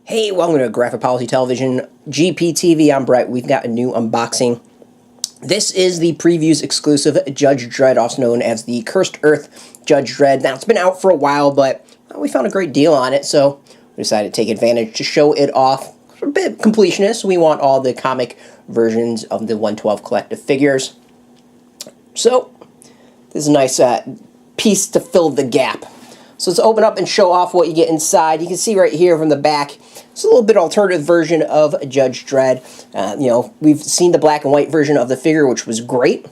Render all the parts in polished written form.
Hey, welcome to Graphic Policy Television, GPTV. I'm Brett. We've got a new unboxing. This is the Previews Exclusive Judge Dredd, also known as the Cursed Earth Judge Dredd. Now, it's been out for a while, but we found a great deal on it, so we decided to take advantage to show it off. We're a bit completionist. We want all the comic versions of the 112 collective figures. So, this is a nice piece to fill the gap. So let's open up and show off what you get inside. You can see right here from the back, it's a little bit alternative version of Judge Dredd. We've seen the black and white version of the figure, which was great.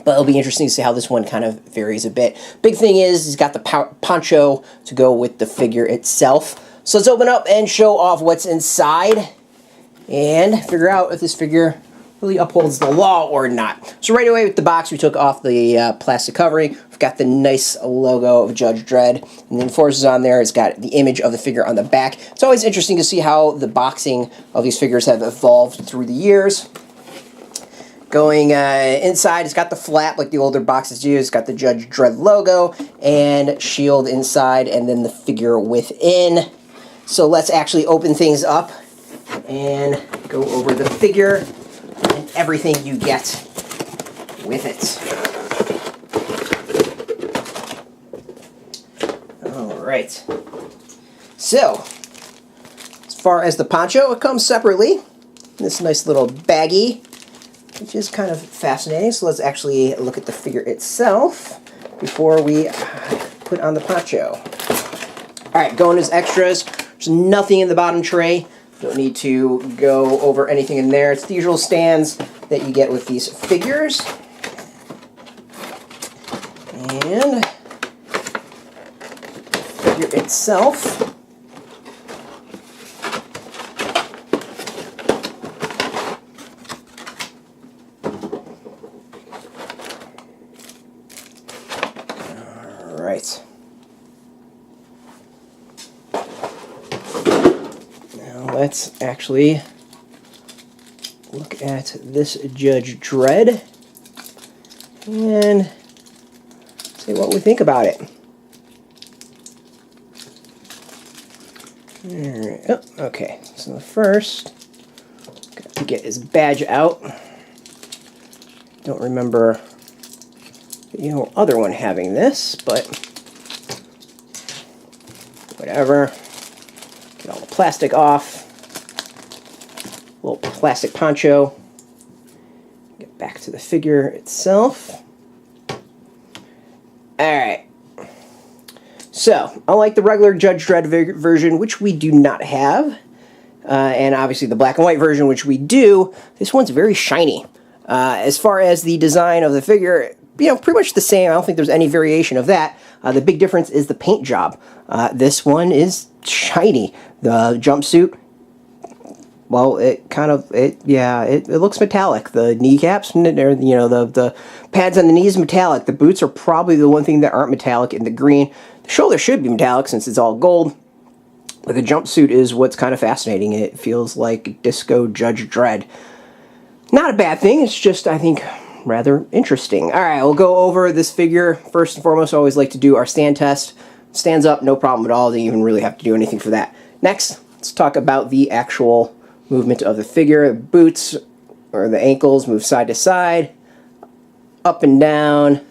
But it'll be interesting to see how this one kind of varies a bit. Big thing is, he's got the poncho to go with the figure itself. So let's open up and show off what's inside and figure out if this figure really upholds the law or not. So right away with the box, we took off the plastic covering. We've got the nice logo of Judge Dredd, and then Forces on there. It's got the image of the figure on the back. It's always interesting to see how the boxing of these figures have evolved through the years. Going inside, it's got the flap like the older boxes do. It's got the Judge Dredd logo and shield inside, and then the figure within. So let's actually open things up and go over the figure and everything you get with it. Alright. So, as far as the poncho, it comes separately in this nice little baggie, which is kind of fascinating. So let's actually look at the figure itself before we put on the poncho. Alright, going as extras. There's nothing in the bottom tray. Don't need to go over anything in there. It's the usual stands that you get with these figures. And the figure itself. All right. Let's actually look at this Judge Dredd and see what we think about it. Alright, oh, okay, so first, got to get his badge out. Don't remember the other one having this, but whatever. Get all the plastic off. Little plastic poncho. Get back to the figure itself. Alright. So, unlike the regular Judge Dredd version, which we do not have, and obviously the black and white version, which we do, this one's very shiny. As far as the design of the figure, pretty much the same. I don't think there's any variation of that. The big difference is the paint job. This one is shiny. The jumpsuit, well, it looks metallic. The kneecaps, the pads on the knees, metallic. The boots are probably the one thing that aren't metallic in the green. The shoulder should be metallic since it's all gold. But the jumpsuit is what's kind of fascinating. It feels like Disco Judge Dredd. Not a bad thing. It's just, I think, rather interesting. All right, we'll go over this figure. First and foremost, I always like to do our stand test. Stands up, no problem at all. Didn't even really have to do anything for that. Next, let's talk about the actual movement of the figure. Boots, or the ankles, move side to side, up and down.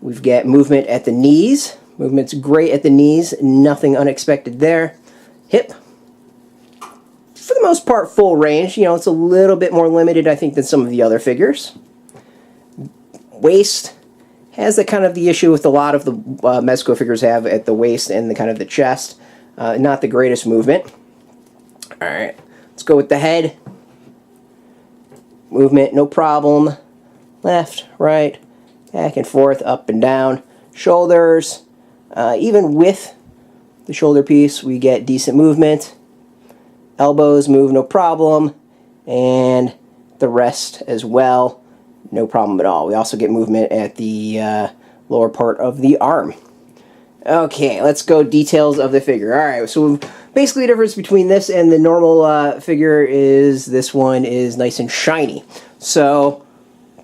We've got movement at the knees. Movement's great at the knees. Nothing unexpected there. Hip, for the most part, full range. It's a little bit more limited, I think, than some of the other figures. Waist has the kind of the issue with a lot of the Mezco figures have at the waist and the kind of the chest. Not the greatest movement. Alright, let's go with the head. Movement, no problem. Left, right, back and forth, up and down. Shoulders, even with the shoulder piece, we get decent movement. Elbows move, no problem. And the rest as well. No problem at all. We also get movement at the lower part of the arm. Okay, let's go details of the figure. Alright, so basically the difference between this and the normal figure is this one is nice and shiny. So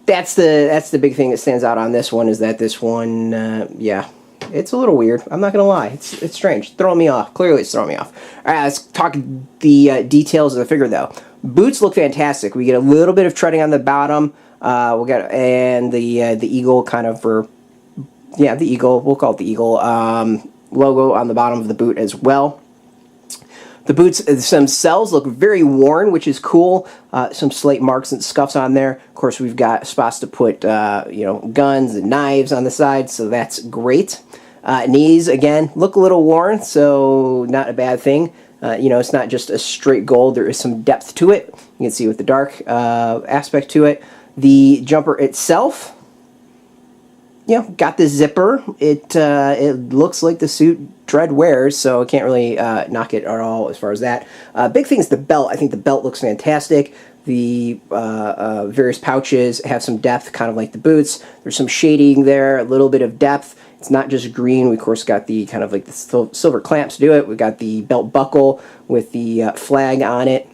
that's the big thing that stands out on this one, is that this one, yeah, It's a little weird. I'm not going to lie. It's strange. It's throwing me off. Clearly it's throwing me off. All right, let's talk the details of the figure, though. Boots look fantastic. We get a little bit of treading on the bottom. And the eagle kind of the eagle. We'll call it the eagle logo on the bottom of the boot as well. The boots themselves look very worn, which is cool. Some slight marks and scuffs on there. Of course, we've got spots to put, guns and knives on the side, so that's great. Knees, again, look a little worn, so not a bad thing. It's not just a straight gold. There is some depth to it. You can see with the dark aspect to it. The jumper itself, got the zipper. It looks like the suit Dredd wears, so I can't really knock it at all as far as that. Big thing is the belt. I think the belt looks fantastic. The various pouches have some depth, kind of like the boots. There's some shading there, a little bit of depth. It's not just green. We, of course, got the kind of like the silver clamps to do it. We've got the belt buckle with the flag on it.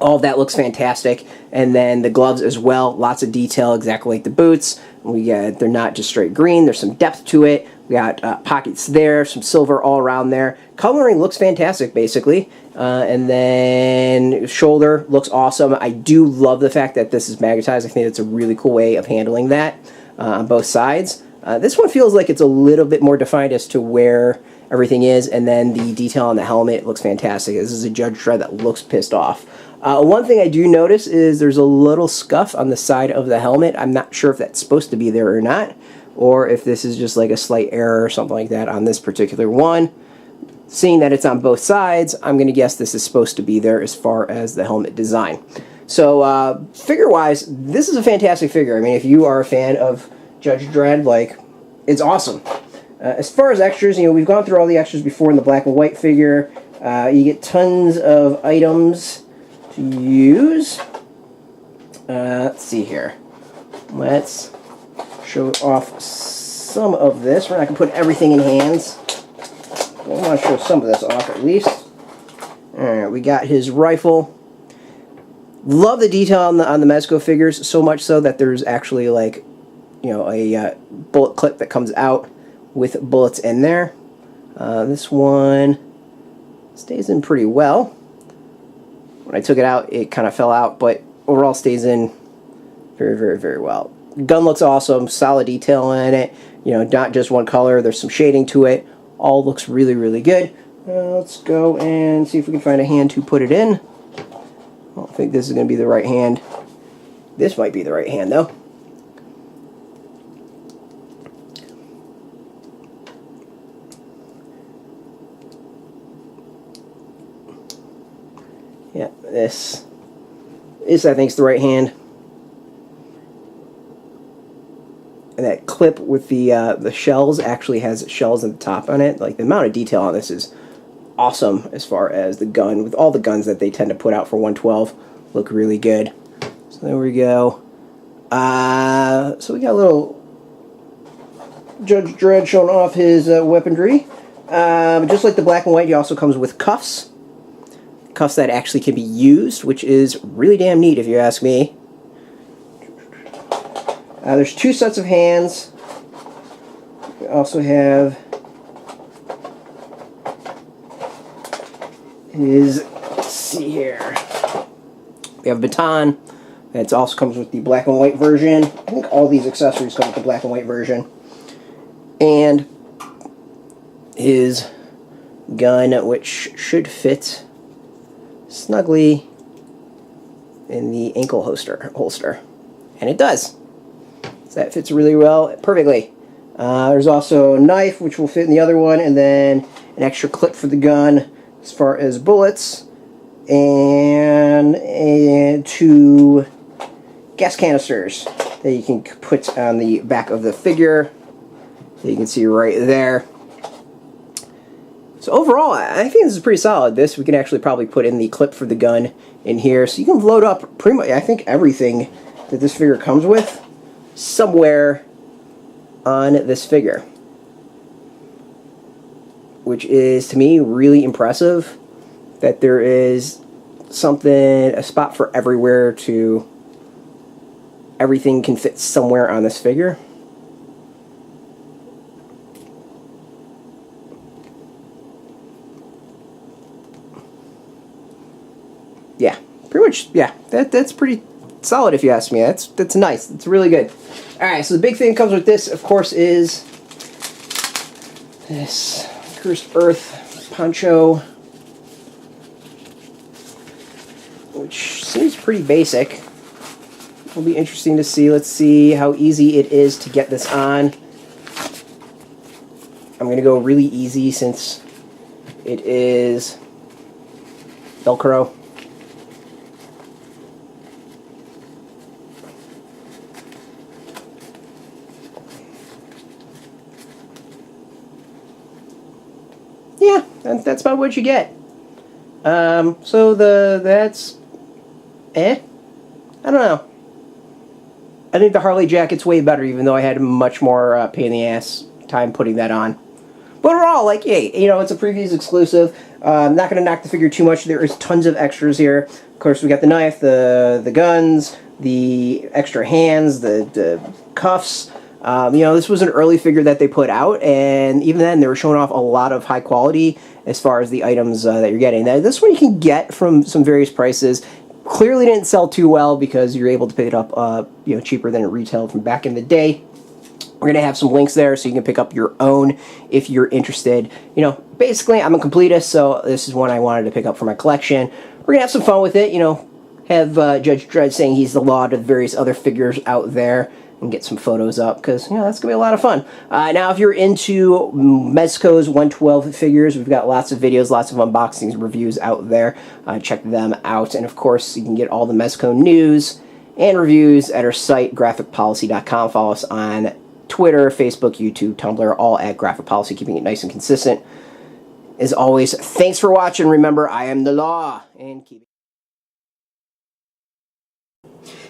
All of that looks fantastic. And then the gloves as well. Lots of detail, exactly like the boots. They're not just straight green. There's some depth to it. We got pockets there, some silver all around there. Coloring looks fantastic, basically. And then shoulder looks awesome. I do love the fact that this is magnetized. I think it's a really cool way of handling that on both sides. This one feels like it's a little bit more defined as to where everything is. And then the detail on the helmet looks fantastic. This is a Judge Dredd that looks pissed off. One thing I do notice is there's a little scuff on the side of the helmet. I'm not sure if that's supposed to be there or not, or if this is just like a slight error or something like that on this particular one. Seeing that it's on both sides, I'm going to guess this is supposed to be there as far as the helmet design. So, figure-wise, this is a fantastic figure. I mean, if you are a fan of Judge Dredd, it's awesome. As far as extras, we've gone through all the extras before in the black and white figure. You get tons of items to use. Let's see here. Let's show off some of this. We're not going to put everything in hands. I want to show some of this off at least. Alright, we got his rifle. Love the detail on the Mezo figures, so much so that there's actually a bullet clip that comes out with bullets in there. This one stays in pretty well. When I took it out, it kind of fell out, but overall stays in very, very, very well. Gun looks awesome, solid detail in it. Not just one color. There's some shading to it. All looks really, really good. Let's go and see if we can find a hand to put it in. I don't think this is going to be the right hand. This might be the right hand, though. Yeah, this I think is the right hand. And that clip with the shells actually has shells at the top on it. Like, the amount of detail on this is awesome as far as the gun. With all the guns that they tend to put out for 112, look really good. So there we go. So we got a little Judge Dredd showing off his weaponry. Just like the black and white, he also comes with cuffs. Cuffs that actually can be used, which is really damn neat if you ask me. There's two sets of hands. We also have his, let's see here. We have a baton. That also comes with the black and white version. I think all these accessories come with the black and white version. And his gun, which should fit snugly in the ankle holster. And it does. So that fits really well, perfectly. There's also a knife, which will fit in the other one, and then an extra clip for the gun as far as bullets, and two gas canisters that you can put on the back of the figure. That you can see right there. So overall, I think this is pretty solid. This, we can actually probably put in the clip for the gun in here, so you can load up pretty much, I think, everything that this figure comes with somewhere on this figure, which is, to me, really impressive that there is a spot for everywhere to, everything can fit somewhere on this figure. yeah, pretty much, yeah, that's pretty solid if you ask me. That's nice. It's really good. Alright, so the big thing that comes with this, of course, is this Cursed Earth poncho, which seems pretty basic. It'll be interesting to see. Let's see how easy it is to get this on. I'm going to go really easy since it is Velcro. Yeah, that's about what you get. So that's I don't know. I think the Harley jacket's way better, even though I had a much more pain in the ass time putting that on. But overall, like, hey, you know, it's a Previews exclusive. I'm not going to knock the figure too much. There is tons of extras here. Of course, we got the knife, the guns, the extra hands, the cuffs. You know, this was an early figure that they put out, and even then, they were showing off a lot of high quality as far as the items that you're getting. Now, this one you can get from some various prices. Clearly didn't sell too well because you're able to pick it up, you know, cheaper than it retailed from back in the day. We're going to have some links there so you can pick up your own if you're interested. You know, basically, I'm a completist, so this is one I wanted to pick up for my collection. We're going to have some fun with it, you know, have Judge Dredd saying he's the law to the various other figures out there and get some photos up because, you know, that's going to be a lot of fun. Now, if you're into Mezo's 112 figures, we've got lots of videos, lots of unboxings, reviews out there. Check them out. And, of course, you can get all the Mezo news and reviews at our site, graphicpolicy.com. Follow us on Twitter, Facebook, YouTube, Tumblr, all at Graphic Policy, keeping it nice and consistent. As always, thanks for watching. Remember, I am the law. And keep it.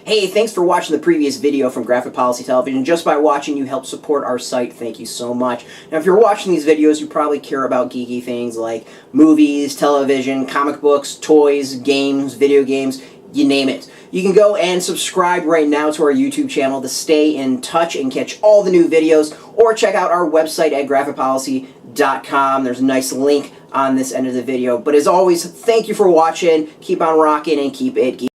Hey, thanks for watching the previous video from Graphic Policy Television. Just by watching, you help support our site. Thank you so much. Now, if you're watching these videos, you probably care about geeky things like movies, television, comic books, toys, games, video games, you name it. You can go and subscribe right now to our YouTube channel to stay in touch and catch all the new videos, or check out our website at graphicpolicy.com. There's a nice link on this end of the video. But as always, thank you for watching. Keep on rocking and keep it geeky.